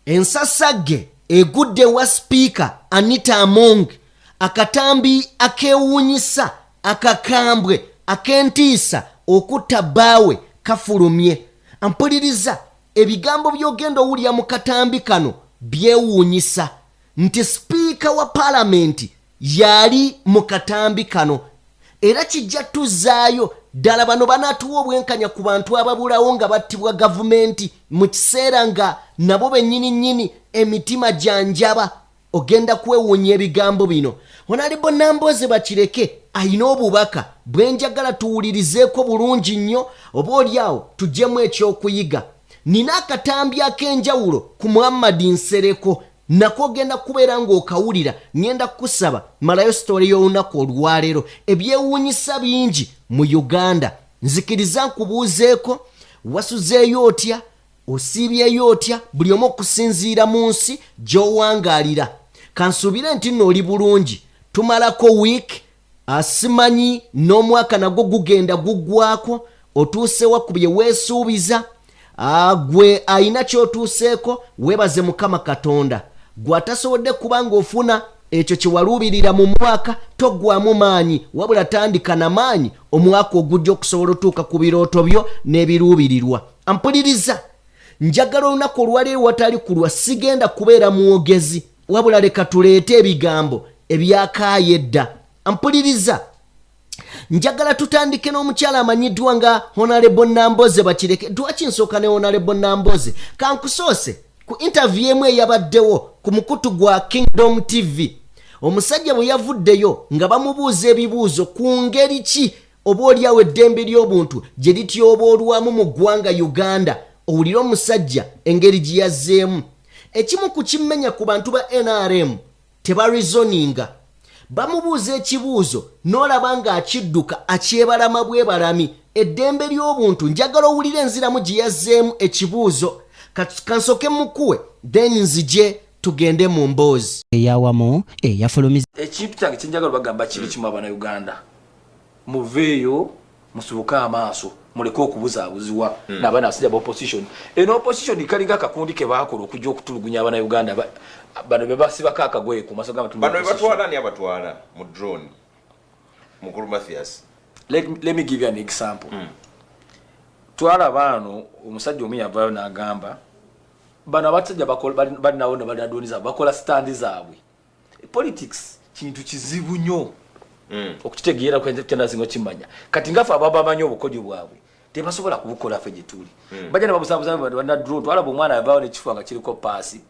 Esasage Egudde wa speaker Anita Amongo Akatambi akewunyisa akakambwe Akentiisa Okutta Bbawe Kafulumye ampuliriza ebigambo byogenda owulya mu katambi kano byewuunyisa nti speaker wa parliament yali mu katambi kano era kijja tuzaayo ddala bano banaatuwa obwenkanya ku bantu ababulawo nga battibwa gavumenti mu kiseera nga nabo bennyini emitima janjaba ogenda kwewuunya ebigambo bino Honorable Namboze bakireke ayina obubaka bwenjagala tuwulirizeeko bulungi nnyo oba oliawo tujjemu ekyokuyiga nina akatambi ak'enjawulo ku Muhammad Nsereko nako ogenda kubeera ng'okawulira ngenda kusaba malayo story y'olunaku olwaleero ebyewuunyisa bingi mu Uganda nzikiriza nkubuuzeeko wasuzeeyo otya osiibyeyo otya buli omu okusinziira mu nsi gy'owangaalira kansuubire nti nno oli bulungi tumalako week asimanyi n'omwaka nagwo gugenda guggwako otuuse wakubye weesuubiza gwe ayina ky'otuuseeko weebaze Mukama Katonda gwe atasobodde kuba ng'ofuna ekyo kye waluubirira mu mwaka toggwamu maanyi wabula tandika na maanyi omwaka ogujja okusobola otuuka ku birooto byo n'ebiruubirirwa ampuliriza njagala olunaku olwaleero watali kulwa sigenda kubeera mwogezi wabula leka tuleete ebigambo ebyakaayo edda ampuliriza njagala tutandike n'omukyala amanyiddwa nga Honorable Namboze bakireke lwaki nsooka ne Honorable Namboze kankusoose ku interview emu eyabaddewo ku mukutu gwa Kingdom TV omusajja bwe yavuddeyo nga bamubuuza ebibuuzo ku ngeri ki oba oliawo eddembe ly'obuntu gye lityoboolwamu mu ggwanga Uganda owulira omusajja engeri gye yazzeemu ekimu ku kimmenya ku bantu ba NRM tebarizoninga bamubuuza ekibuuzo n'olaba ng'akidduka akyebalama bwebalami eddembe ly'obuntu njagala owulira enziramu gye yazzeemu ekibuuzo kansoke mukuwe then nzije tugende mu mboozi eyawamu eyafulumiza ekintu kyange kyenjagala bagamba kiri kimu Abannayuganda muveeyo musubuke amaaso muleke okubuzaabuziwa n'abaana abasajja ba opposition eno opposition kalinga akakundi ke baakola okujja okutulugunya Abannayuganda bano be basibako akagoye ku maaso g'abantu bano batwala ni abatwala mu drone mukulu Mathias let me give you an example twala bano omusajja omu yavaayo n'agamba bano abasajja balinawo ne balinadoniza bakola standi zaabwe politics kintu kizibu nnyo okukitegeera kwenazinga kimanya kati ngafe ababamanyi obukodyo bwabwe tebasobola kubukola ffe gye tuli bajja ne babusabuza banadro twalaba omwana yavaayo n'ekifuba nga kiriko paasi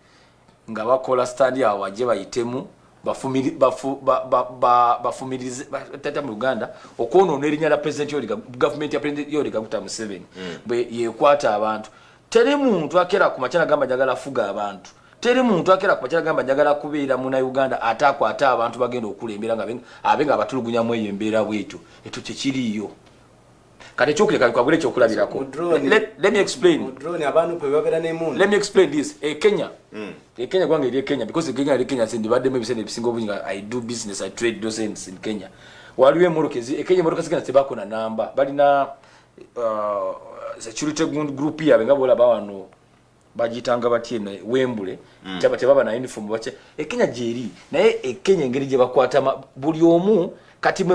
nga bakola standi awo wajje bayitemu bafumirize tata mu Uganda okwonoona erinnya la president gavumenti ya president Yoweri Kaguta Museveni bwe yekwata abantu teri muntu akera ku makyala gamba njagala fuga abantu teri muntu akera ku makyala gamba njagala kubeera mu Uganda atakwata abantu bagenda okulembera nga abenga abatulugunya mu embeera bwetyo eto kiriyo kati chokuleka kwa gule chokulabirako let me explain drone abantu pe babera ne mundu let me explain this Kenya Kenya kwange ile Kenya because Kenya sindi badde mebisene bisingo bunga I do business I trade those things in Kenya waliwe morokezi Kenya morokezi kana tebako na namba balina security group ya benga bola bawano bagitanga batiene wembule taba tebaba na uniform bache Kenya jeri naye Kenya ngeri je bakwata buli omu kati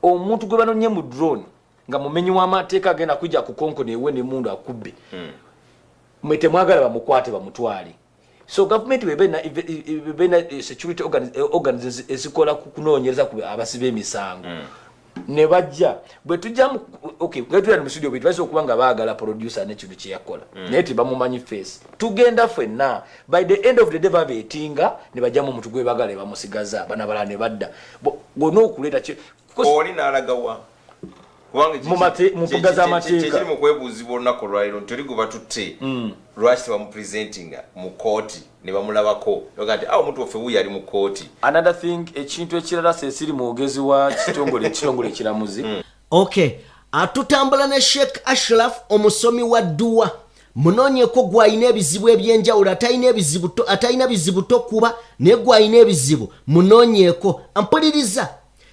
omuntu gwe banonye mu drone nga mumenyi wa mateeka agenda kujja kukonko newe ne mundu akubbe mwete mwagala bamukwate bamutwale so government webena security organizations esikola kunoonyereza ku abasibe emisango ne bajja bwe tujja okay ngatula mu studio bitwase okubanga baagala producer n'ekintu kye yakola neti bamumanyi face tugenda fenna by the end of the day babetinga ne bajja mu mutu gwe bagala bamusigaza bana bala ne badda gono okuleta oli nalagawa mupugaza amateeka kiri mukwebuzibwa olunaku lwaliro ntoli gwe batutte lwaki bamupresentinga mu kooti ne bamulabako yoga nti awo omuntu waffe wuyo ali mu kooti another thing ekintu ekirala sesiri mwogezi wa kitongole ekiramuzi okay atutambula ne Sheikh Ashraf omusomi wa dduwa munoonyeko gwayina ebizibu ebyenjawulo atayina bizibu tokuba naye gwayina ebizibu munoonyeko ampuliriza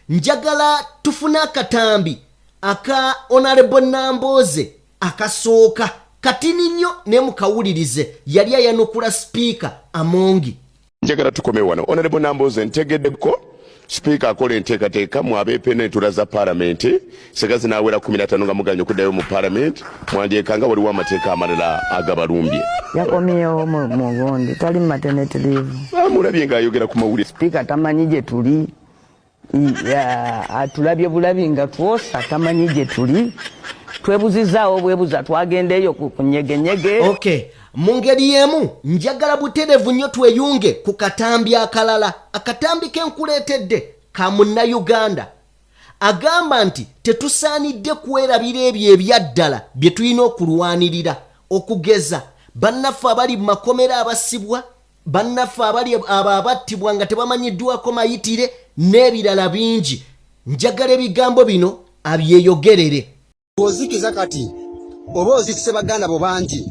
njagala tufuna akatambi aka Honorable Namboze akasooka katini nnyo ne mukawulirize yali ayanukula sipiika Amongi. Njagala tukome wano. Honorable Namboze ntegeddeko Speaker akola enteekateeka mu abeepeneetula za paalamenti segazi n'awera 15 nga muganya okuddayo mu paalamenti mwandyekanga waliwo amateeka amalala agabalumbye. Yakomyewo mu gundi tali mu maternity leave. Mulabye ng'ayogera ku mawulire. Speaker tamanyi gye tuli. Atulabye bulabi nga twosa tamanyi gye tuli. Twebuzizaawo bwebuza twagendeeyo ku nyegenyege. Okay. Mu ngeri y'emu njagala butereevu nnyo tweyunge ku katambi akalala. Akatambi ke nkuleetedde ka munnayuganda agamba nti tetusaanidde kwerabira ebyo ebyaddala bye tulina okulwanirira, okugeza bannaffe abali mu makomera abasibwa, bannaffe abali abattibwa nga tebamanyiddwako mayitire n'ebirala bingi. Njagala ebigambo bino abyeyogerere. Bw'ozikiza kati oba ozikise baganda bo bangi,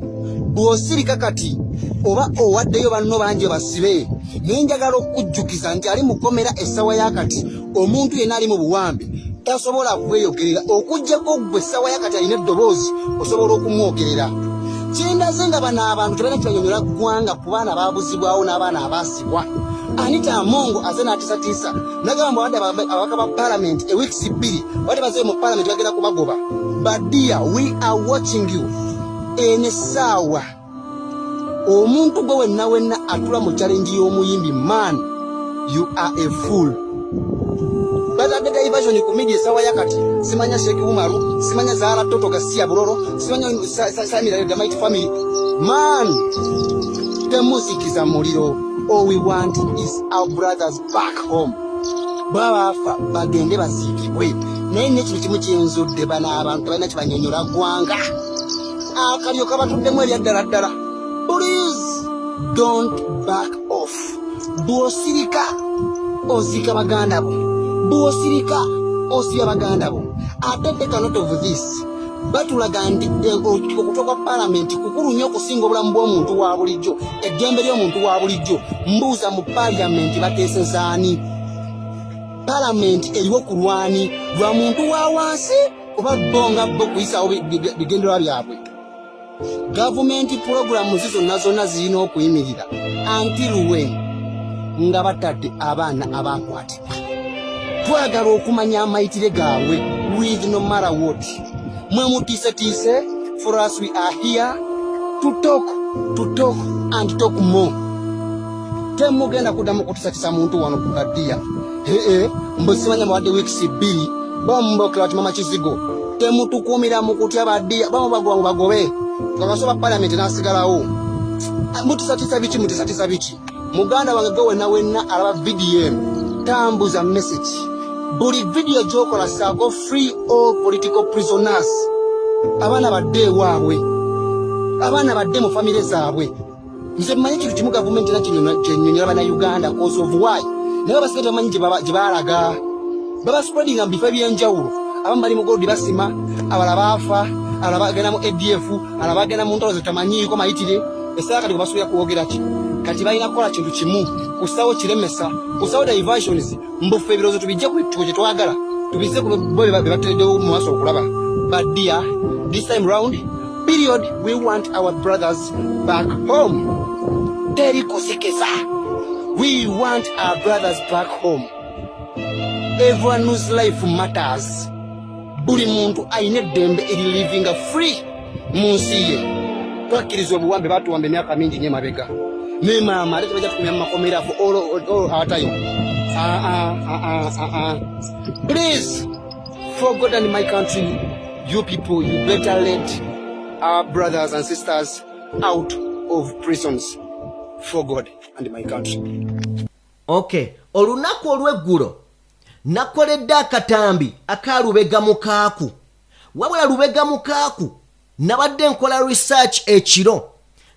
bw'osirika kati oba owaddeyo banno bangi basibe, naye njagala okujjukiza nti ali mukomera essawa yakati omuntu yenna ali mu buwambe tasobola kweyogerera okuggyako gwe essawa yakati alina eddoboozi osobola okumwogerera. Kindaze nga bano abantu tebalina kibanyonyola ggwanga ku baana baabuzibwawo n'abaana abaasibwa. Anita Amongo aze n'atiisatiisa nagamba wadde ababaka ba paalamenti ewiikisi 2 wadde bazeyo mu paalamenti bagenda kubagoba. But dear, we are watching you. Ene sawa omuntu gwe wenna atula mu challenge y'omuyimbi, man, you are a fool. Bata dada diversion ku media sawa yakati simanya Sheikh Umaru, simanya Zahara Toto Gasia Buroro, simanya Samira the Mighty Family. Man, the music is a muliro. All we want is our brothers back home. Bawafa bagende basikibwe naye n'ekintu kimu kyenzudde bana abantu balina kibanyonyola ggwanga akalyo kabatuddemu ebyaddala. Please don't back off. Bw'osirika ozika baganda bo, bw'osirika osibya baganda bo. Ate take a note of this. Batulaga nti okutoka paalamenti kukulu nnyo okusinga obulamu bw'omuntu wa bulijjo, eddembe ly'omuntu wa bulijjo. Mbuuza mu paalamenti bateesezaani? Paalamenti eriwo ku lwani lwa muntu wa wansi oba bonga bo kuyisawo bigendererwa byabwe? Gavumenti pulogulamu zonna zonna zirina okuyimirira until when nga batadde abaana abakwatibwa. Twagala okumanya amayitire gaabwe with no matter what. Mwe mutiisetiise, for us we are here to talk and talk more. Temugenda kuddamu kutisatiisa muntu wano ku Gadiya. Mbusimanya mwadde wiikisi 2 bambokera ati mama Kizigo temutukuumira mu kutya Badiya bamubagoba mu bagobe ng'abasoba paalamenti n'asigalawo. Mutisatiisa biki? Muganda wange gwe wenna alaba VDM tambuza message. Buli video gy'okola saako free all political prisoners. Abaana badde waabwe, abaana badde mu famire zaabwe. Nze mmanyi kintu kimu gavumenti nakyenyonyola bannayuganda cause of why naye basigala bamanyi gye baalaga. Baba spreading mu bifo ebyenjawulo. Abamu bali mu Goldi basima, abalala baafa, abalala bagenda mu ADF, abalala bagenda mu ntalo zetamanyiiko mayitire. Essaawa kati basuubira kuwogera ki? Kati balina kukola kintu kimu, kusawo kiremesa, kusawo diversions, mbufu ebirowoozo tubijje ku kye twagala, tubisse ku bo be batereddewo mu maaso okulaba. But dear, this time round, period, we want our brothers back home. Teri kusekeza. We want our brothers back home. Everyone whose life matters. Buli muntu ayine eddembe eri living free mu nsi ye. Twakkiriza obuwambe batuwambe emyaka mingi nnyo emabega. Ne maama ate tebajja tukumya mu makomera for all our time. Please, for God and my country, you people, you better let our brothers and sisters out of prisons. For God and my country. Okay, olunaku olw'eggulo nakoledde akatambi akalubega mukaaku. Wabula lubega mukaaku nabadde nkola research ekiro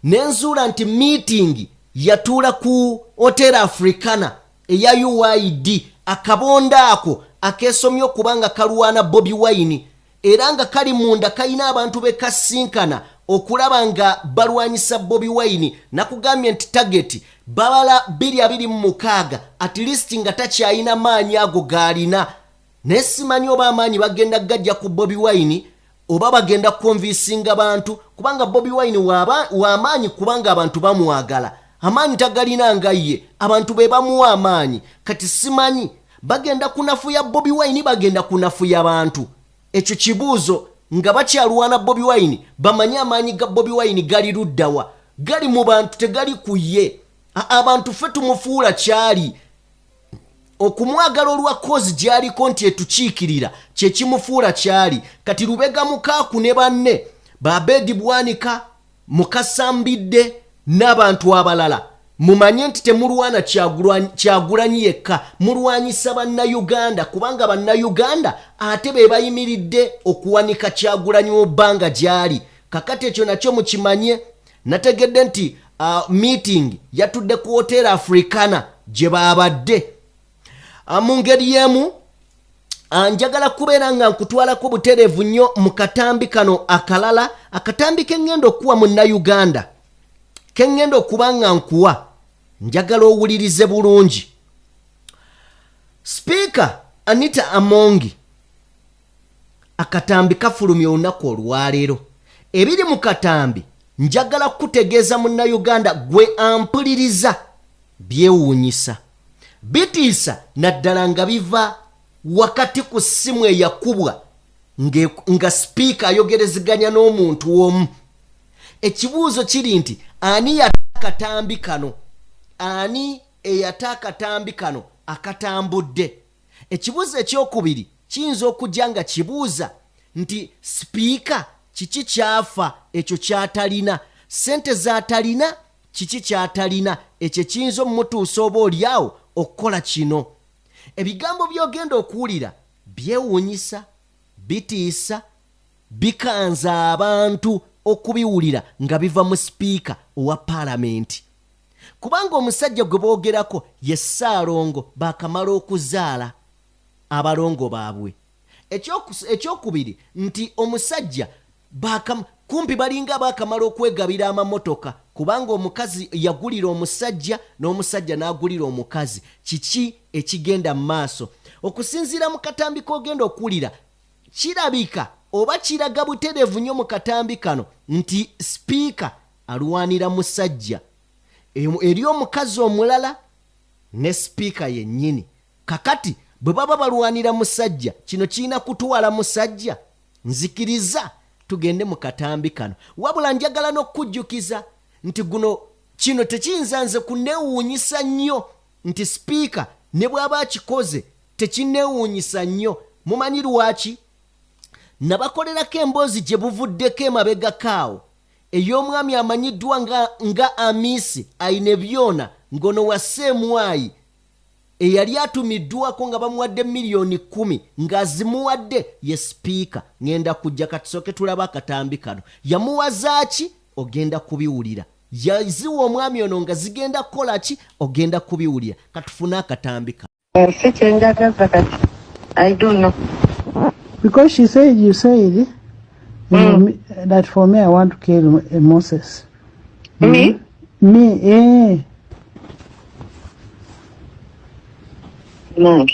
nenzuula nti meeting yatuula ku Hotel Africana eya UID. Akabonda ako akeesomye okubanga kalwana Bobi Wine era nga kali munda kalina abantu bekasinkana okulaba nga balwanyisa Bobi Wine. Nakugambye nti target babala 226 at least nga takyayina maanyi ago gaalina. Nesimanyi oba amaanyi bagenda gajja ku Bobi Wine oba bagenda konvisinga bantu kubanga Bobi Wine w'amaanyi kubanga abantu bamwagala amaanyi tagalina nga ye abantu be bamuwa amaanyi kati simanyi bagenda kunafuya Bobi Wine bagenda kunafuya bantu ekyo kibuuzo nga bakyalwana Bobi Wine bamanye amaanyi ga Bobi Wine gali luddawa gali mu bantu tegali ku ye abantu ffe tumufuula kyali okumwagala olwa kozi gyaliko nti etukiikirira kye kimufuula kyali kati Lubega Mukaaku ne banne Babedi Bwanika Mukasambidde n'abantu abalala mumanye nti temulwana Kyagulanyi yekka mulwanyisa bannayuganda kubanga bannayuganda ate be bayimiridde okuwanika Kyagulanyi mu bbanga gyali kakati ekyo nakyo mukimanye nategedde nti meeting yatudde ku Hotel Africana gye baabadde mu ngeri y'emu njagala kubeera nga nkutwalako butereevu nnyo mu katambi kano akalala akatambi kengenda okuwa munnayuganda kengenda okuba nga nkuwa njagala owulirize bulungi. Speaker Anita Amongi akatambi kafulumye olunaku olwaleero ebiri mu katambi njagala kutegeeza munnayuganda gwe ampuliriza byewuunyisa bitiisa naddala nga biva wakati ku ssimu eyakubwa nga sipiika ayogerezeganya n'omuntu omu. Ekibuuzo kiri nti ani yata akatambi kano ani eyata akatambi kano akatambudde. Ekibuuzo ekyokubiri kiyinza okujja nga kibuuza nti sipiika kiki kyafa ekyo kyatalina sente z'atalina kiki kyatalina ekyo kiyinza omutuusa oba oliawo okukola kino. Ebigambo by'ogenda okuwulira byewuunyisa bitiisa bikanza abantu okubiwulira nga biva mu sipiika owa paalamenti kubanga omusajja gwe boogerako ye Ssaalongo baakamala okuzaala abalongo baabwe. Ekyokubiri nti omusajja kumpi balinga baakamala okwegabira amamotoka kubanga omukazi yagulira omusajja n'omusajja n'agulira omukazi. Kiki ekigenda mu maaso? Okusinziira mu katambi k'ogenda okuwulira kirabika oba kiraga butereevu nnyo mu katambi kano nti sipiika alwanira musajja eri omukazi omulala ne sipiika yennyini. Kakati bwe baba balwanira musajja kino kirina kutwala musajja? Nzikiriza tugende mu katambi kano wabula njagala n'okujjukiza nti kino tekiyinza nze kunneewuunyisa nnyo nti sipiika ne bw'aba akikoze tekinneewuunyisa nnyo. Mumanyi lwaki? Nabakolerako emboozi gye buvuddeko emabega kaawo ey'omwami amanyiddwa nga Amisi Ainebyona ngono wa Ssemwayi eyali atumiddwako nga bamuwadde miliyoni 10 ng'azimuwadde ye sipiika. Ngenda kujja katusooke tulaba akatambi kano yamuwaza ki ogenda kubiwulira yaziwa omwami ono nga zigenda kukola ki ogenda kubiwulira katufune akatambi kano. I don't know. Because you said that for me I want to kill Moses. Me? Me, eh. No.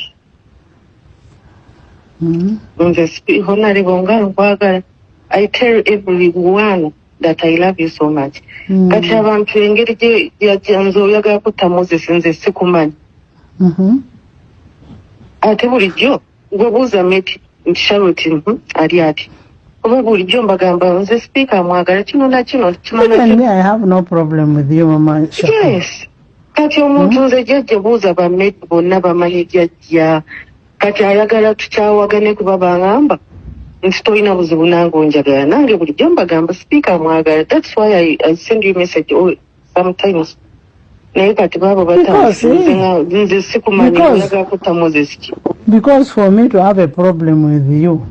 I tell everyone that I love you so much. But abantu engeri gye oyaga kutta Moses nze sikumanyi. Ate bulijjo gwebuuza meti nti Charlotte ali ati oba bulijjo mbagamba nze sipiika amwagala kino na kino Even I have no problem with you, Mama. Yes. Kati omuntu nze jjajja buuza bameti bonna bamanyi jjajja kati ayagala tukyawagane kuba bangamba nti tolina buzibu nange onjagala nange bulijjo mbagamba sipiika amwagala. That's why I send you message sometimes. Naye kati babo nze sikumanyi oyaga kutta Moses ki. Because for me to have a problem with you,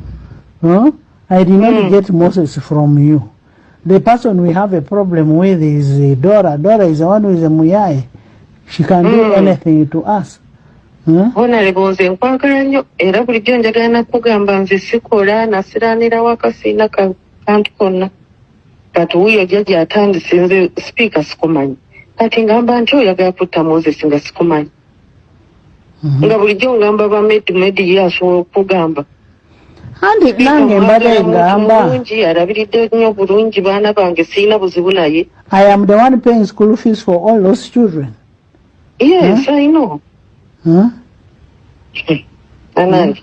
I did not get Moses from you. The person we have a problem with is Dora. Dora is the one who is a Muyai. She can do anything to us. Honorable nze nkwagala nnyo era bulijjo njagala nakugamba nze sikola nasiraanira wakasiina kantu konna. Kati wuyo jjajja atandise nze sipiika sikumanyi. Kati ngamba nti oyagala kutta Moses nga sikumanyi. Nga bulijjo ngamba ba medi ye asobola okugamba. Andi nange mbadde ngamba. Bulungi alabiridde nnyo bulungi baana bange sirina buzibu naye. I am the one paying school fees for all those children. Yes, I know. Anandi.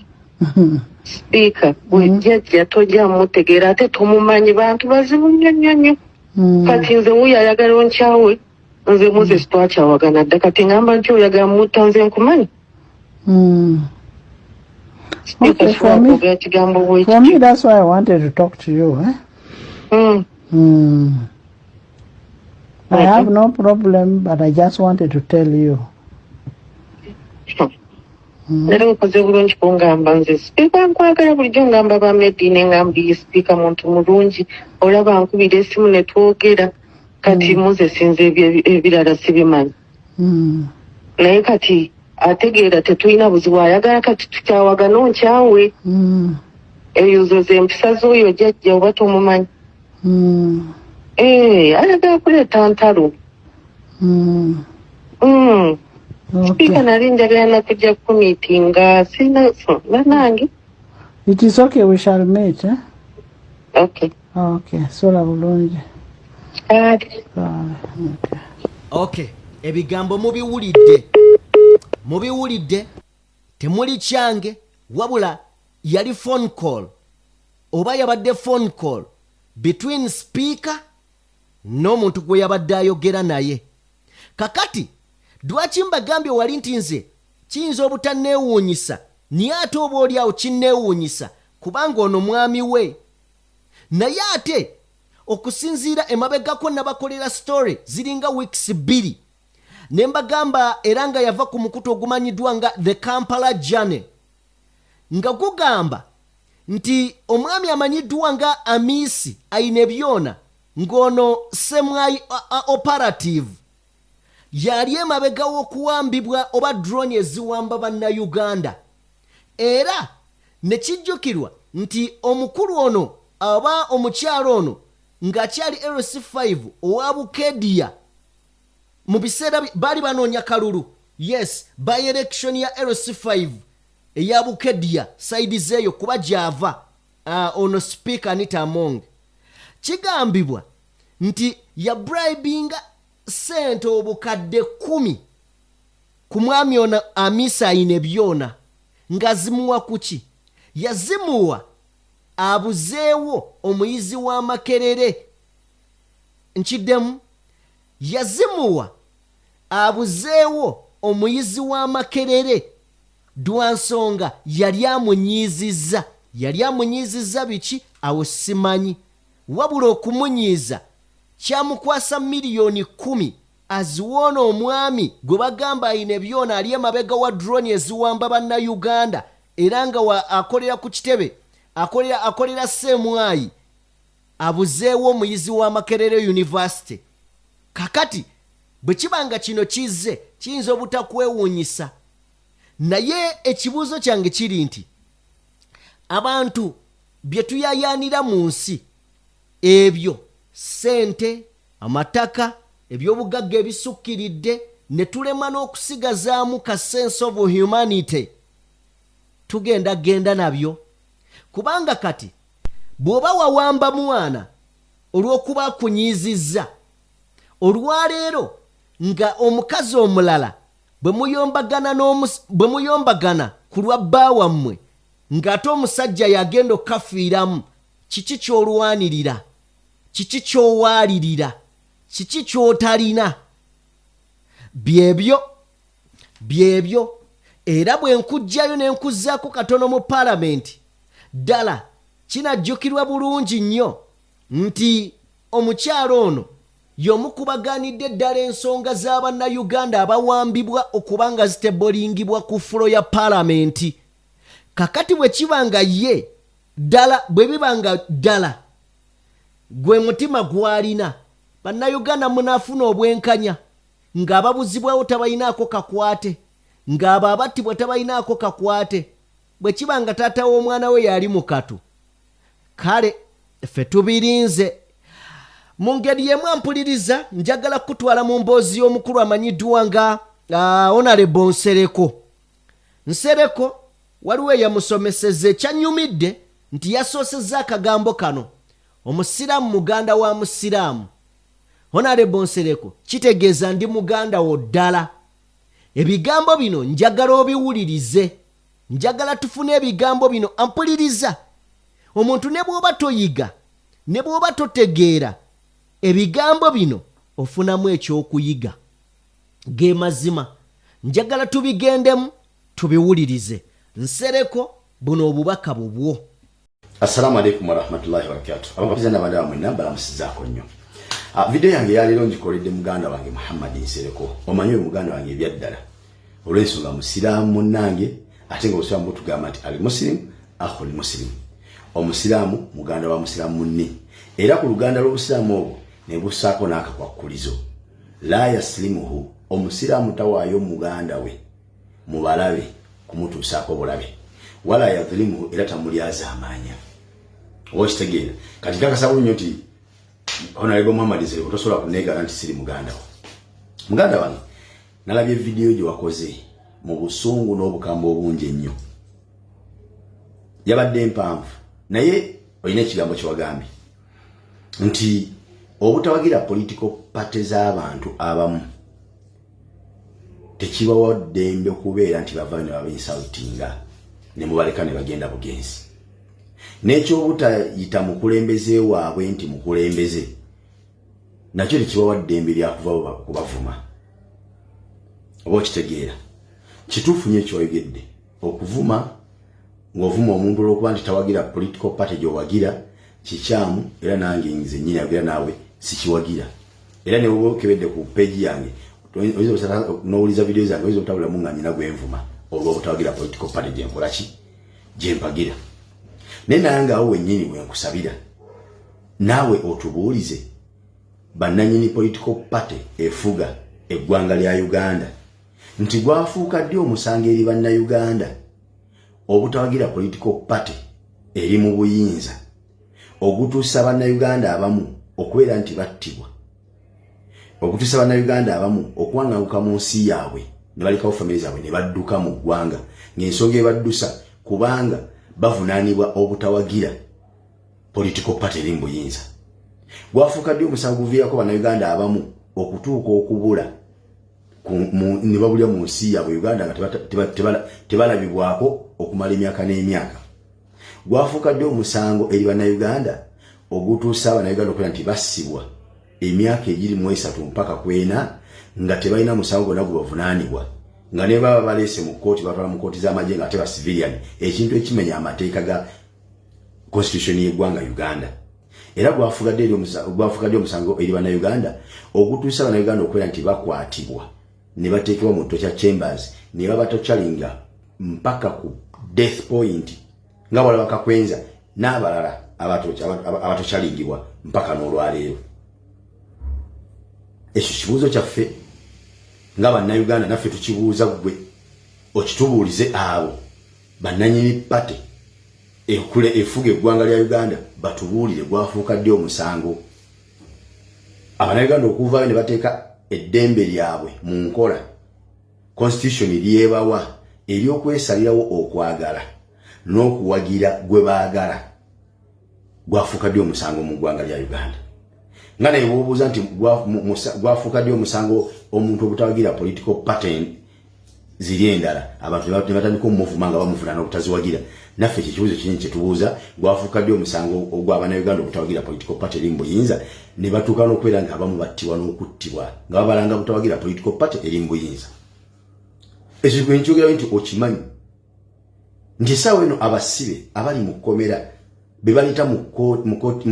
Speaker, wejjajja tojja mutegeera ate tumumanyi bantu bazibu nnyo. Kati nze wuyo ayagala onkyawe nze Moses twakyawagana dda kati ngamba nti oyagala mutta nze nkumanyi. Okay, for me, that's why I wanted to talk to you. I have no problem, but I just wanted to tell you. Nere nkoze bulungi kungamba nze sipiika nkwagala bulijjo ngamba bamedi ne ngambi sipiika muntu mulungi olaba nkubira essimu ne twogera kati Moses nze ebirala sibimanyi. Naye kati ategeera tetulina buzibu ayagala kati tukyawagana onkyawe. Eyo ze empisa z'oyo jjajja oba tomumanyi. Ayagala kuleeta ntalo. Speaker nali njagala nakujja kumiitinga sina banange. It is okay, we shall meet. Okay. Okay, sola bulungi. Okay, ebigambo mubiwulidde temuli kyange wabula yali phone call oba yabadde phone call between speaker n'omuntu gwe yabadde ayogera naye. Kakati lwaki mbagambye wali nti nze kiyinza obutanneewuunyisa naye ate oba oli awo kinneewuunyisa kubanga ono mwami we. Naye ate okusinziira emabegako nabakolera story ziringa weeks 2 ne mbagamba era nga yava ku mukutu ogumanyiddwa nga the Kampala Journey nga gugamba nti omwami amanyiddwa nga Amisi ayina byona ng'ono semwayi operative yali emabega w'okuwambibwa oba drone eziwamba bannayuganda era ne kijjukirwa nti omukulu ono aba omukyalo ono ng'akyali LC5 owa Bukedia mu biseera bali banoonya kalulu. Yes, by election ya LC5 eya Bukedia side zeeyo kuba gyava ono speaker Anita Amongo. Kigambibwa nti ya bribinga sente obukadde 10 ku mwami ono Amisa ayina byona nga zimuwa kuki? Yazimuwa abuzeewo omuyizi wa Makerere. Nkiddemu yazimuwa abuzeewo omuyizi wa Makerere dwansonga yali amunyizizza biki awo simanyi wabula okumunyiiza kyamukwasa miliyoni 10 aziwoona omwami gwe bagamba ayina byona ali emabega wa drone eziwamba bannayuganda era nga akolera ku kitebe akolera semwayi abuzeewo omuyizi wa Makerere University. Kakati bwe kibanga kino kizze kiyinza obutakwewuunyisa naye ekibuuzo kyange kiri nti abantu bye tuyayaanira mu nsi ebyo sente amataka ebyobugagga ebisukkiridde ne tulema n'okusigazaamu ka sense of humanity tugenda nabyo kubanga kati bw'oba wawamba mwana olw'okuba akunyiizizza olwaleero nga omukazi omulala bwe muyombagana ku lwa bba wammwe ng'ate omusajja yagenda okkafiiramu kiki ky'olwanirira kiki ky'owaalirira kiki ky'otalina byebyo era bwe nkujjayo ne nkuzzaako katono mu paalamenti ddala kinajjukirwa bulungi nnyo nti omukyalo ono y'omukubaganidde ddala ensonga z'abannayuganda abawambibwa okuba nga zitebolingibwa ku fulo ya paalamenti. Kakati bwe kibanga ye ddala bwe bibanga ddala gwe mutima gwalina bannayuganda munaafuna obwenkanya ng'ababuzibwawo tabayinaako kakwate ng'abo abattibwa tabayinaako kakwate bwe kibanga taata w'omwana we yali mukatu. Kale ffe tubirinze mu ngeri yemu ampuliriza njagala kutwala mu mboozi y'omukulu amanyiddwa nga Honorable Nsereko waliwo eyamusomeseza ekyanyumidde nti yasoosezza akagambo kano omusiraamu muganda wa musiraamu. Honorable Nsereko, kitegeeza ndi muganda wo ddala. Ebigambo bino njagala obiwulirize. Njagala tufune ebigambo bino ampuliriza. Omuntu ne bw'oba toyiga, ne bw'oba totegeera, ebigambo bino ofunamu ekyokuyiga. Ge mazima. Njagala tubigendemu, tubiwulirize. Nsereko, buno obubaka bubwo. Assalamu alaikum wa rahmatullahi wa barakatuh. Abakozi n'abadala mwenna balamusizaako nnyo. Video yange yaleero ngikoledde muganda wange Muhammad Nsereko. Omanyi muganda wange ebyaddala. Olw'ensonga musiraamu munnange, ate nga obusiraamu butugamba nti ali muslim akhul muslim. Omusiraamu muganda wa musiraamu munne. Era ku luganda lw'obusiraamu obwo ne busaako n'akakwakkulizo. La yaslimuhu, omusiraamu tawaayo muganda we mu balabe kumutuusaako bulabe. Wala yadhlimuhu, era tamulyaza amaanya. Okitegeera. Kati kakasa nnyo nti Honorable Muhammad Nsereko tosobola kuneegala nti siri muganda wo. Muganda wange, nalabye video gye wakoze mu busungu n'obukambo obungi ennyo. Yabadde mpanvu, naye olina ekigambo kye wagambye nti obutawagira political party z'abantu abamu tekibawa ddembe okubeera nti bavayo ne babinsultinga ne mubaleka ne bagenda bugenzi. N'ekyobutayita mukulembeze waabwe nti mukulembeze nakyo tekibawa ddembe lyakuva kubavuma. Oba okitegeera. Kituufu nnyo ekyoyogedde. Okuvuma ng'ovuma omuntu olw'okuba nti tawagira political party gy'owagira kikyamu, era nange nze nnyini agira naawe sikiwagira. Era ne bw'oba okebedde ku page yange n'owuliza video zange oyinza obutabulamu nga nnyina gwenvuma olw'obutawagira political party gye nkola ki gye mpagira. Naye nange awo wennyini wenkusabira naawe otubuulize bannannyini political party efuga eggwanga lya Uganda nti gwafuuka ddi omusango eri bannayuganda obutawagira political party eri mu buyinza ogutuusa bannayuganda abamu okubeera nti battibwa, okutuusa bannayuganda abamu okuwaŋŋanguka mu nsi yaabwe ne balekawo famire zaabwe ne badduka mu ggwanga ng'ensonga ebaddusa kubanga bavunaanibwa obutawagira political party eri mu buyinza. Gwafuuka ddi omusango guviirako bannayuganda abamu okutuuka okubula ne babulya mu nsi yaabwe Uganda nga tebalabibwako okumala emyaka n'emyaka. Gwafuuka ddi omusango eri bannayuganda ogutuusa bannayuganda okubeera nti bassibwa emyaka egiri mu 3 mpaka 4 nga tebalina musango gwonna gubavunaanibwa, nga ne baba baleese mu kkooti batwala mu kkooti z'amagye nga ate ba civilian, ekintu ekimenya amateeka ga constitution y'eggwanga Uganda. Era gwafuuka ddi omusango eri bannayuganda ogutuusa bannayuganda okubeera nti bakwatibwa ne bateekebwa mu torture chambers ne babatokyalinga mpaka ku death point nga bwala bakakwenza n'abalala abatokyalingibwa mpaka n'olwaleero. Ekyo kibuuzo kyaffe nga bannayuganda, naffe tukibuuza ggwe okitubuulize abo bannannyini pate efuga eggwanga lya Uganda batubuulire gwafuuka ddi omusango abannayuganda okuvaayo ne bateeka eddembe lyabwe mu nkola constitution lyebawa ery'okwesalirawo okwagala n'okuwagira gwe baagala. Gwafuuka ddi omusango mu ggwanga lya Uganda? Nga naye bw'obuuza nti gwafuuka ddi omusango omuntu obutawagira political party ziri endala abantu ne batandika omuvuma nga bamuvunaana obutaziwagira. Naffe ekibuuzo kinini kye tubuuza, gwafuuka ddi omusango ogw'abannayuganda obutawagira political party eri mu buyinza ne batuuka n'okubeera nga abamu battibwa n'okuttibwa nga babalanga butawagira political party eri mu buyinza. Ekyo kwe nkyogerayo nti okimanyi nti essaawa eno abasibe abali mu kkomera be baleeta mu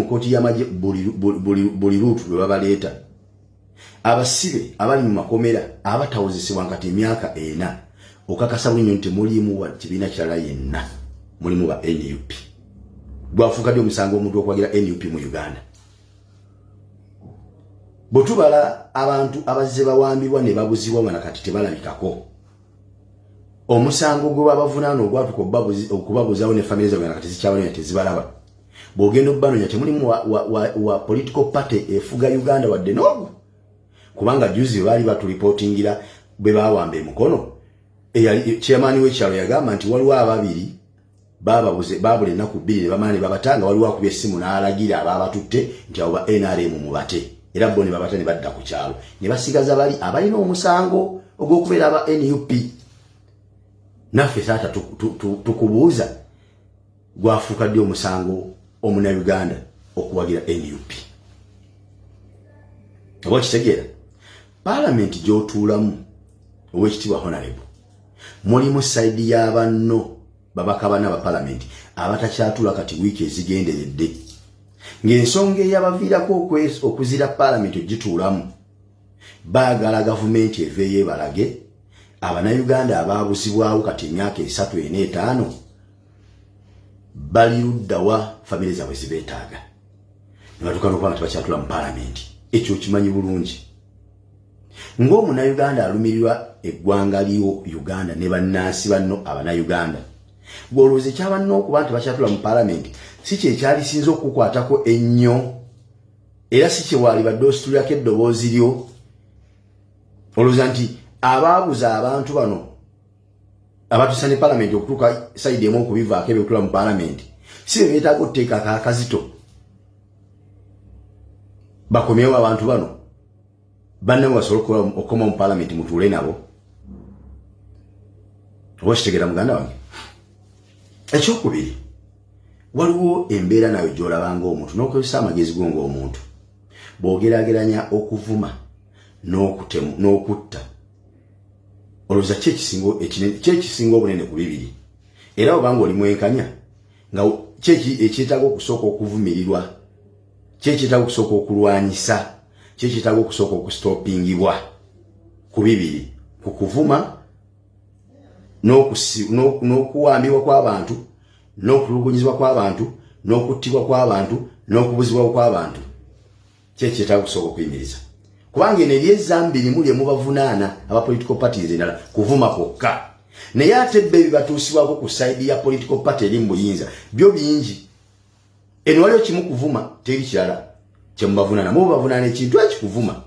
kkooti y'amagye buli luutu lwe babaleeta, abasibe abali mu makomera abatawozesebwa nkati emyaka 4 okakasa bulinyo nti mulimu wa kibiina kirala yenna, mulimu ba NUP. Gwafuuka ddi omusango omuntu okwagira NUP mu Uganda? Bwe tubala abantu abazze bawambibwa ne babuzibwa nga nakati tebalabikako, omusango gwe babavunaana ogwatuka okubabuzawo ne famire zaabwe nga nakati zikyabanonya tezibalaba. Bw'ogenda obbanonya temulimu wa political party efuga Uganda wadde n'ogwo, kubanga juzi baali batulipotingira bwe bawamba emukono chairman w'ekyalo yagamba nti waliwo ababiri babule ennaku 2 ne bamala ne babatanga waliwo akubye essimu n'alagira ababatutte nti abo ba NRM mubate era bo ne babata ne badda ku kyalo ne basigaza bali abalina omusango ogw'okubeera aba NUP. Naffe taata tukubuuza gwafuuka ddi omusango Omunnayuganda okuwagira NUP? Oba kitegeera Parliament gy'otuulamu Oweekitiibwa Honorable mulimu saidi y'abanno babaka bana ba Parliament abatakyatula kati wiiki ezigenderedde ng'ensonga eyabaviirako okuzira Parliament ogituulamu baagala gavumenti eveeyo ebalage Abannayuganda abaabuzibwawo kati emyaka 3 4 5 bali ludda wa famire zaabwe zibeetaaga ne batuuka n'okuba nga tebakyatula mu Parliament. Ekyo kimanyi bulungi ng'Omunnayuganda alumirirwa eggwanga liyo Uganda ne bannansi banno Abannayuganda gw'olowooza ekyabanna okuba nti bakyatula mu Parliament si kyekyalisinza okukwatako ennyo era si kyewaali badde ositulyako eddoboozi lyo olowooza nti abaabuza abantu bano abatuusa ne Parliament okutuuka sayidi emu okubivaako ebyokutula mu Parliament si be beetaaga okuteeka akakazito bakomyewo abantu bano bannabwe basobole okukoma mu Parliament mutuule nabo. Oba kitegeera muganda wange? Ekyokubiri waliwo embeera nayo gy'olabanga omuntu n'okozesa amagezi go ng'omuntu bw'ogeraageranya okuvuma n'okutta olowooza kyekisinga obunene ku bibiri era obanga oli mwenkanya nga ekyetaaga okusooka okuvumirirwa kyekyetaaga okusooka okulwanyisa kyekyetaaga okusooka okusitoopingibwa ku bibiri ku kuvuma n'okuwambibwa kw'abantu n'okutulugunyizibwa kw'abantu n'okuttibwa kw'abantu n'okubuzibwa kw'abantu kyekyetaaga okusooka okuyimiriza kubanga eno ebyezambi limu lye mubavunaana aba political parties endala kuvuma kwokka naye ate bbe ebibatuusibwako ku saidi ya political party eri mu buyinza byo bingi eno waliwo kimu kuvuma teri kirala kyemubavunaana mubavunaana ekintu ekikuvuma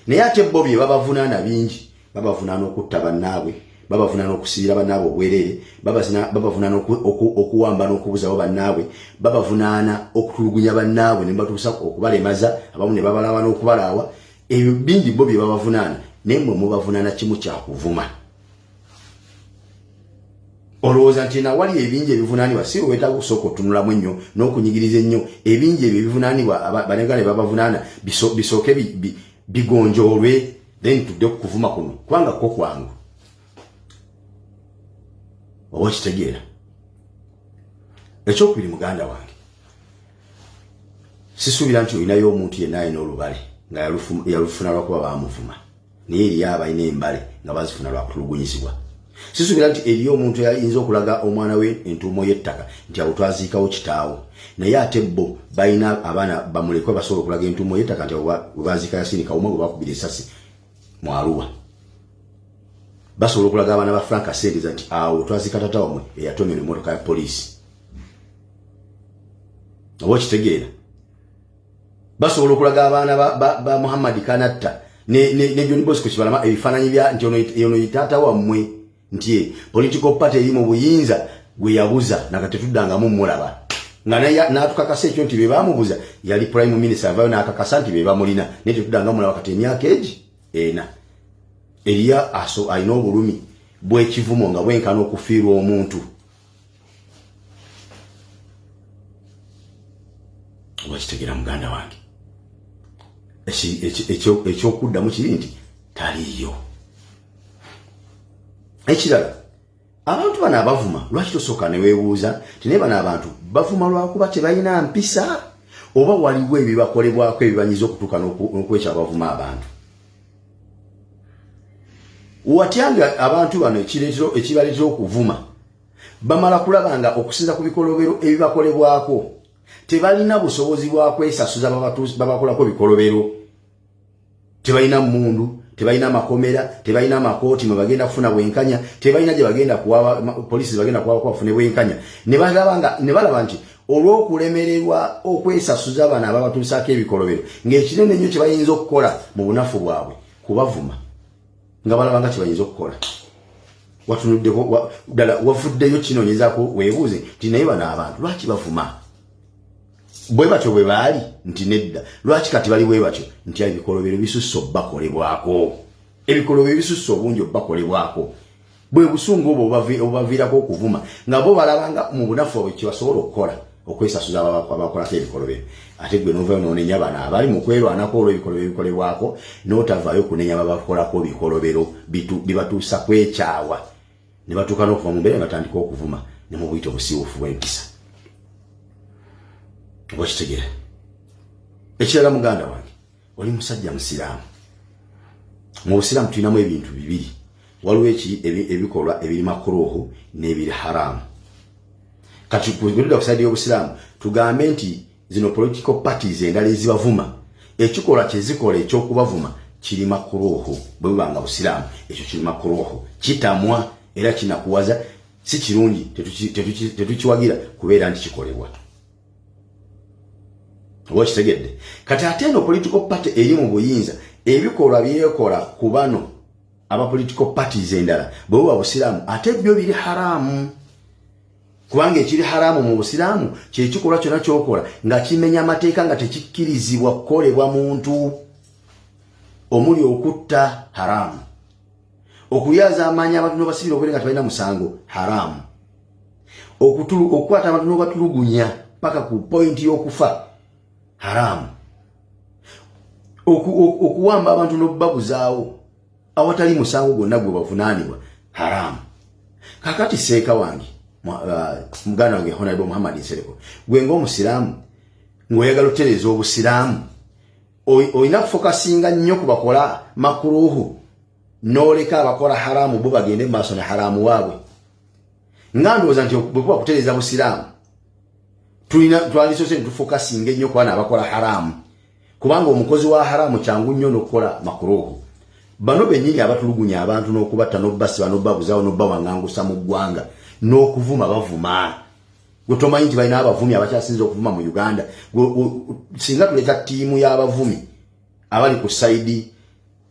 naye ate bo bye babavunaana bingi babavunaana okutta bannaabwe babavunaana okusibira bannaabwe obwerere babavunaana okuwamba n'okubuzawo bannaabwe babavunaana okutulugunya bannaabwe ne batuusa okubalemaza abamu ne babalaawa n'okubalaawa ebyo bingi bo bye babavunaana naye mmwe mubavunaana kimu kyakuvuma. Olowooza nti nawali ebingi ebivunaanibwa si weetaaga okusooka otunulamu ennyo n'okunyigiriza ennyo ebingi ebyo ebivunaanibwa Bannayuganda babavunaana bisooke bigonjoolwe then tudde ku kuvuma kuno kubanga ko kwangu. Oba kitegeera ekyokubiri muganda wange sisuubira nti olinayo omuntu yenna alina olubale nga yalufuna lwakuba bamuvuma naye eriyo abalina embale nga bazifuna lwakutulugunyizibwa. Sisuubira nti eriyo omuntu ayinza okulaga omwana we entuumo y'ettaka nti awo twaziikawo kitaawo naye ate bo balina abaana bamulekwe basobola okulaga entuumo y'ettaka nti webaziika Yasiini Kawuma gwe bakubira essasi mu Arua. Basobola okulaga abaana ba Frank Aseeriza nti awo twaziika tata wamwe eyatomera emmotoka ya poliisi. Oba kitegeera basobola okulaga abaana ba Muhammad Kanatta ne John Bosco Kibalama ebifaananyi bya nti ono yitaata wammwe nti political party eri mu buyinza gwe yabuza nakati tuddangamu mulaba nga n'atukakasa ekyo nti be baamubuza yali prime minister avaayo n'akakasa nti be bamulina naye tetuddangamu mulaba kati emyaka egi ena eriya alina obulumi bw'ekivumo nga bwenkana okufiirwa omuntu. Oba kitegeera muganda wange ekyokuddamu kiri nti taliiyo. Ekirala abantu bano abavuma lwaki tosooka ne weebuuza ti naye bano abantu bavuma lwakuba tebalina mpisa oba waliwo ebibakolebwako ebibanyiza okutuuka n'okwekya abavuma abantu. Watyanga abantu bano ekibaleetera okuvuma bamala kulaba nga okusinza ku bikolobero ebibakolebwako tebalina busobozi bwa kwesasuza babakolako bikolobero. Tebalina mmundu, tebalina makomera, tebalina makooti mwe bagenda kufuna bwenkanya, tebalina gye bagenda kuwa poliisi bagenda kuwa bafune bwenkanya. Ne balaba nti olw'okulemererwa okwesasuza abana ababatuusaako ebikolobero ng'ekinene nnyo kye bayinza okukola mu bunafu bwabwe kubavuma nga balaba nga kye bayinza okukola. watunuddeko ddala wafuddeyo kinoonyezaako weebuuze nti naye bano abantu lwaki bavuma bwe batyo bwe baali nti nedda lwaki kati bali bwe batyo nti ebikolobero bisusse obbakolebwako ebikolobero bisusse obungi obbakolebwako bwe busungu obwo obaviirako okuvuma nga bo balabanga mu bunafu obwo kyebasobola okukola okwesasuza abakolako ebikolobero ate gwe novayo noonenya bano abali mu kwerwanako olw'ebikolobero ebikolebwako n'otavaayo okunenya babakolako bikolobero bibatuusa kwekyawa ne batuuka n'okuva mu mbeera nga batandika okuvuma ne mu buyita obusiiwuufu bw'empisa oba kitegera ekirala muganda wange oli musajja musiraamu mu busiraamu tulinamu ebintu bibiri waliwo ebikolwa ebiri makruuhu n'ebiri haramu kati kugenda kusaidia y'obusiraamu tugambe nti zino political parties endala ezibavuma ekikolwa kyezikola ekyokubavuma kiri makruuhu bwe bubanga busiraamu ekyo kiri makruuhu kitamwa era kinakuwaza si kirungi tetukiwagira kubeera nti kikolebwa oba kitegedde kati ate eno political party eri mu buyinza ebikolwa byekola ku bano aba political parties endala bwe buba busiraamu ate byo biri haramu kubanga ekiri haramu mu busiraamu kyekikolwa kyonna kyokola nga kimenya amateeka nga tekikkirizibwa kukolebwa muntu omuli okutta haramu okuyaza amaanyi abantu n'obasibira obere nga tebalina musango haramu okukwata abantu n'obatulugunya paka ku point y'okufa haramu okuwamba abantu n'obabuzaawo awatali musango gwonna gwe bavunaanibwa haramu kakati seeka wange muganda wange Honorable Muhammad Nsereko gwe ng'omusiraamu ng'oyagala otereza obusiraamu oyina kufokasinga nnyo ku bakola makruuhu n'oleka abakola haramu bo bagende mu maaso ne haramu waabwe nga ndowooza nti bwe kuba kutereza busiraamu twalisoose nitufokasinga ennyo ku bana abakola haramu kubanga omukozi wa haramu kyangu nnyo n'okukola makruuhu bano bennyini abatulugunya abantu n'okubatta n'obbasiba n'obbabuzaawo n'obbawangangusa mu ggwanga n'okuvuma bavuma gwe tomanyi nti balina abavumi abakyasinza okuvuma mu Uganda singa tuleta ttiimu y'abavumi abali ku sayidi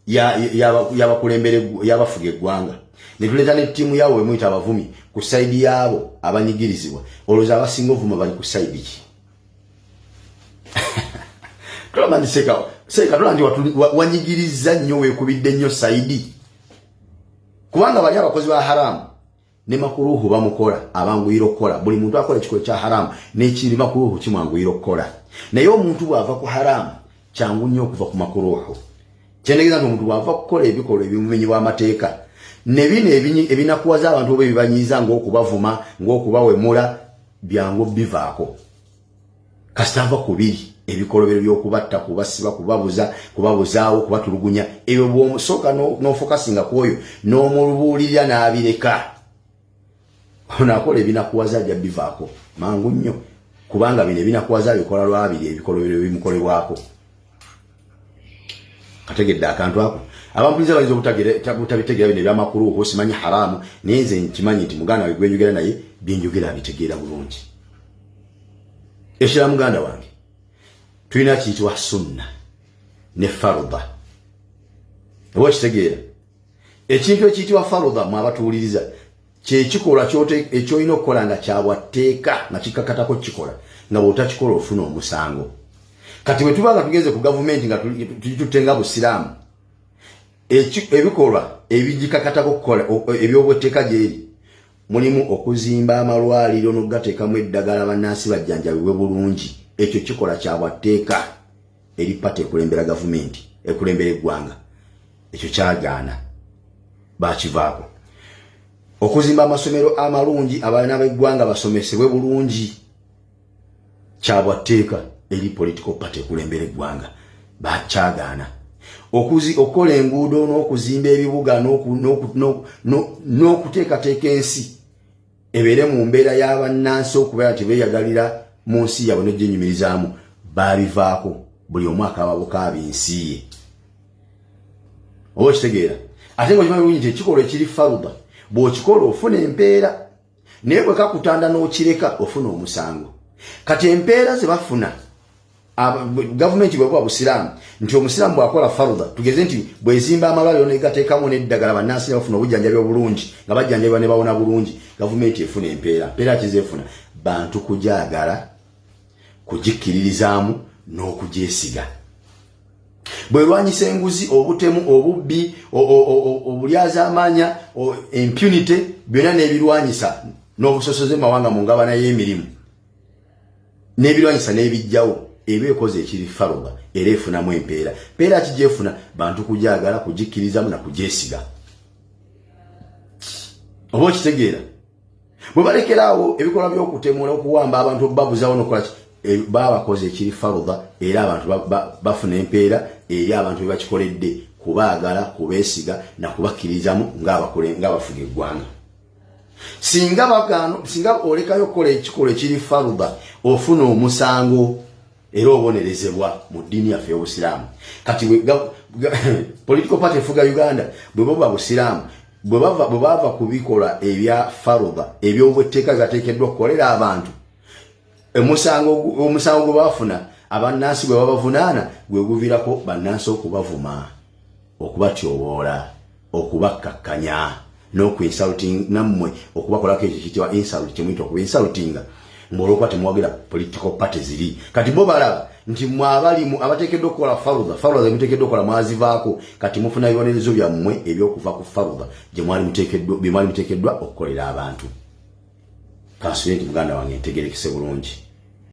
y'abakulembere y'abafuga eggwanga ne tuleta ne ttiimu yaabo bemuyita abavumi ku sayidi yaabo abanyigirizibwa olowooza abasinga ovuma bali ku sayidi ki tulaba nti seeka tola nti wanyigiriza nnyo weekubidde nnyo sayidi kubanga bali abakozi ba haramu ne makruuhu bamukola abanguyira okukola buli muntu akola ekikolo kya haramu n'ekiri makruuhu kimwanguyira okukola naye omuntu bw'ava ku haramu kyangu nnyo okuva ku makruuhu kyendegeeza nti omuntu bw'ava kukola ebikolwa ebimumenyebwa amateeka ne bino ebinakuwaza abantu oba ebibanyiiza ng'okubavuma ng'okubawemula byangu bivaako kasita ava ku biri ebikolobero by'okubatta kubasiba kubabuzaawo kubatulugunya ebyo bw'omusooka n'ofokasinga ku oyo n'omulubuulirira n'abireka onakola ebinakuwaza ajja bivaako mangu nnyo kubanga bino ebinakuwaza bikola lwabiri ebikolobero bimukolebwako kategedde akantu ako abampuliriza bayinza obutabitegeera bino ebyamakruuhu simanyi haramu naye nze nkimanyi nti muganda we gwenjogera naye byenjogera abitegeera bulungi ekirala muganda wange tulina kiyitibwa sunna ne farudha oba kitegeera ekintu ekiyitibwa farudha mwabatuwuliriza kyekikolwa ekyolina okukola nga kyabwatteeka nga kikakatako kikola nga bw'otakikola ofuna omusango kati bwe tuba nga tugeze ku gavumenti nga tutenga busiraamu ebikolwa ebigikakatako kukola ebyobwetteeka gyeri mulimu okuzimba amalwaliro n'ogateekamu eddagala bannansi bajjanjabibwe bulungi ekyo kikola kyabwatteeka eri pati ekulembera gavumenti ekulembera eggwanga ekyo kyagaana bakivaako okuzimba amasomero amalungi abaana b'eggwanga basomesebwe bulungi kyabwatteeka eri political party ekulembera eggwanga bakyagaana okukola enguudo n'okuzimba ebibuga n'okuteekateeka ensi ebeere mu mbeera y'abannansi okubeera nti beeyagalira mu nsi yabwe n'ogyenyumirizaamu baabivaako buli omwaka ababukaaba ensi ye oba okitegeera ate nga okimanyi bulungi nti ekikolwa ekiri farudha bw'okikola ofuna empeera naye bwe kakutanda n'okireka ofuna omusango kati empeera ze bafuna Government bwe busiramu nti omusiramu bwakola farudha tugeze nti bwezimba amalwaliro negateekamu n'eddagala bannansi bafuna obujjanjabi obulungi nga bajjanjabibwa ne bawona bulungi gavumenti efuna empeera kizefuna bantu kujaagala kugikkiririzaamu n'okugyesiga bwerwanyisa enguzi obutemu obubbi obulyazaamaanya impunity byonna n'ebirwanyisa n'obusosoze mawanga mu ngabana y'emirimu n'ebirwanyisa n'ebijjawo ebyekoze ekiri farudha era efunamu empeera kigyefuna bantu kujaagala kugikkirizamu na kugyesiga oba okitegeera bwe balekeraawo ebikolwa by'okutemula okuwamba abantu babuzawo n'okola baba bakoze ekiri farudha era abantu bafuna empeera eri abantu be bakikoledde kubaagala kubeesiga na kubakkirizamu ng'abafuga eggwanga singa olekayo okukola ekikolwa ekiri farudha ofuna omusango era obonerezebwa mu ddiini yaffe y'obusiraamu kati political party efuga Uganda bwe baba busiraamu bwe bava ku bikola ebya farudha eby'obwetteeka gateekeddwa okukolera abantu omusango gwe bafuna abannansi bwe babavunaana gwe guviirako bannansi okubavuma okubatyoboola okubakkakkanya n'okuinsulting nammwe okubakolako ekyo kitibwa insult kyemuyita okuba insultinga ng'olwokuba temuwagira political party ziri kati bo balaba nti mwe abalimu abateekeddwa okukola farudha zemuteekeddwa okukola mwazivaako kati mufuna ebibonerezo byammwe ebyokuva ku farudha bye mwali muteekeddwa okukolera abantu kansule nti muganda wange ntegerekese bulungi